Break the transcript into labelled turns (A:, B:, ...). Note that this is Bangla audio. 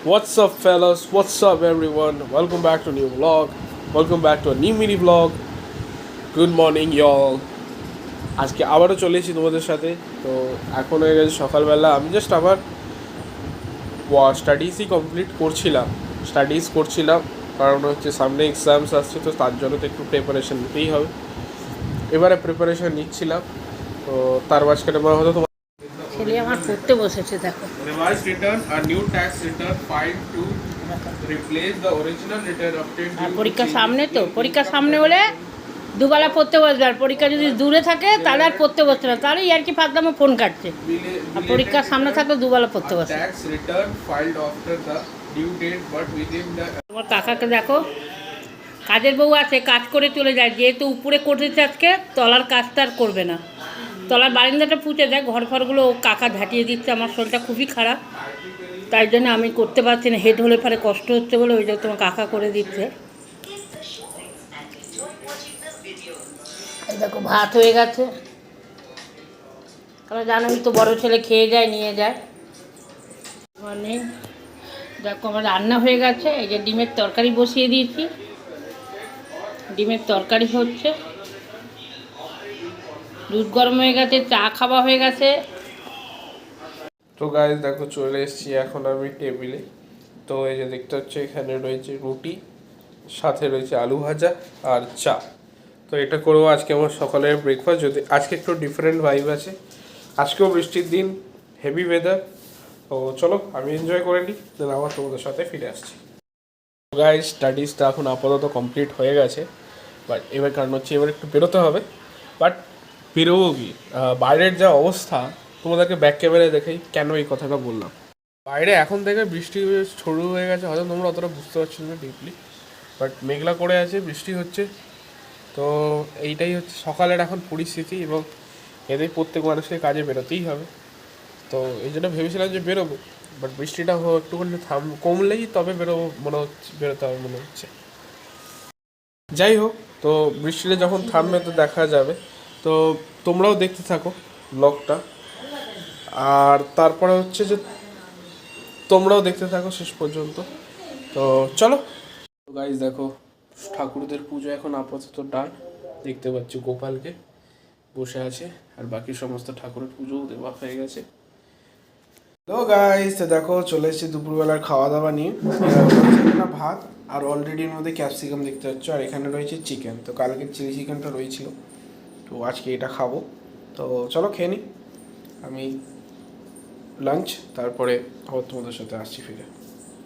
A: What's up, fellas? What's up, everyone? Welcome back to a new vlog. Welcome back to a new mini vlog. Good morning, y'all. আজকে আবারও চলে এসেছি তোমাদের সাথে। তো এখন হয়ে গেছে সকালবেলা। আমি জাস্ট আবার স্টাডিজই কমপ্লিট করছিলাম কারণ হচ্ছে সামনে এক্সামস আসছে, তো তার জন্য তো একটু প্রিপারেশন নিতেই হবে। এবারে প্রিপারেশন নিচ্ছিলাম, তো তার মাঝখানে মনে হতো তোমার
B: ছেলে আমার পড়তে বসেছে, দেখো।
A: revised return a new tax return filed to replace the original return obtained
B: R
A: due to
B: পরীক্ষার
A: changes
B: সামনে তো,
A: in
B: পরীক্ষার
A: income
B: সামনে
A: tax
B: হলে
A: return.
B: দুবেলা পড়তে বসবে, আর পরীক্ষা যদি দূরে থাকে তাহলে আর পড়তে বসছে না, তাহলে আর কি ফাঁকদামে ফোন কাটছে। আর পরীক্ষার সামনে থাকলে দুবেলা পড়তে বসে।
A: Tax return filed after the due date but within the
B: তোমার কাকাকে দেখো, কাজের বউ আছে, কাজ করে চলে যায়, যেহেতু উপরে করেছে আজকে, তলার কাজটা আর করবে না। তলার বারান্দাটা পুঁতে দেয়, ঘর ফরগুলো ও কাকা ঝাঁটিয়ে দিচ্ছে। আমার শরীরটা খুবই খারাপ, তাই জন্য আমি করতে পারছি না, হেড হলে পরে কষ্ট হচ্ছে বলে ওই জন্য তোমার কাকা করে দিচ্ছে। এই দেখো ভাত হয়ে গেছে, তাহলে জানোই তো, বড় ছেলে খেয়ে যায়, নিয়ে যায়। মানে দেখো আমার রান্না হয়ে গেছে, এই যে ডিমের তরকারি বসিয়ে দিয়েছি, ডিমের তরকারি হচ্ছে, দুধ গরম হয়ে গেছে, চা খাওয়া হয়ে গেছে।
A: তো গাইস দেখো চলে এসেছি এখন আমি টেবিলে। তো এই যে দেখতে হচ্ছে এখানে রয়েছে রুটি, সাথে রয়েছে আলু ভাজা আর চা। তো এটা করবো আজকে আমার সকালের ব্রেকফাস্ট। যদি আজকে একটু ডিফারেন্ট ভাইব আছে, আজকেও বৃষ্টির দিন, হেভি ওয়েদার। তো চলো আমি এনজয় করে নিই, দেন আবার তোমাদের সাথে ফিরে আসছি। গাইস স্টাডিজটা এখন আপাতত কমপ্লিট হয়ে গেছে, বাট এবার কারণ হচ্ছে এবার একটু বেরোতে হবে। বাট বেরোবো কি, বাইরের যা অবস্থা তোমাদেরকে ব্যাক ক্যামেরায় দেখেই কেন এই কথাটা বললাম। বাইরে এখন থেকে বৃষ্টি শুরু হয়ে গেছে, হয়তো তোমরা অতটা বুঝতে পারছো না ডিপলি, বাট মেঘলা করে আছে, বৃষ্টি হচ্ছে। তো এইটাই হচ্ছে সকালের এখন পরিস্থিতি, এবং এদের প্রত্যেক মানুষকে কাজে বেরোতেই হবে। তো এই জন্য ভেবেছিলাম যে বেরোবো, বাট বৃষ্টিটা একটুখানি কমলেই তবে বেরোবো মনে হচ্ছে, বেরোতে হবে মনে হচ্ছে। যাই হোক, তো বৃষ্টিটা যখন থামবে তো দেখা যাবে। তো তোমরাও দেখতে থাকো ব্লগটা, আর তারপরে হচ্ছে যে তোমরাও দেখতে থাকো শেষ পর্যন্ত। তো চলো গাইজ, দেখো ঠাকুরদের পুজো এখন আপাতত ডান। দেখতে পাচ্ছি গোপালকে বসে আছে, আর বাকি সমস্ত ঠাকুরের পুজোও দেওয়া হয়ে গেছে। তো গাইজ দেখো চলে এসেছি দুপুরবেলার খাওয়া দাওয়া নিয়ে। একটা ভাত, আর অলরেডি এর মধ্যে ক্যাপসিকাম দেখতে পাচ্ছ, আর এখানে রয়েছে চিকেন। তো কালকের চিলি চিকেনটা রয়েছিল, তো আজকে এটা খাবো। তো চলো খেয়ে নিই আমি লাঞ্চ, তারপরে আবার তোমাদের সাথে আসছি ফিরে।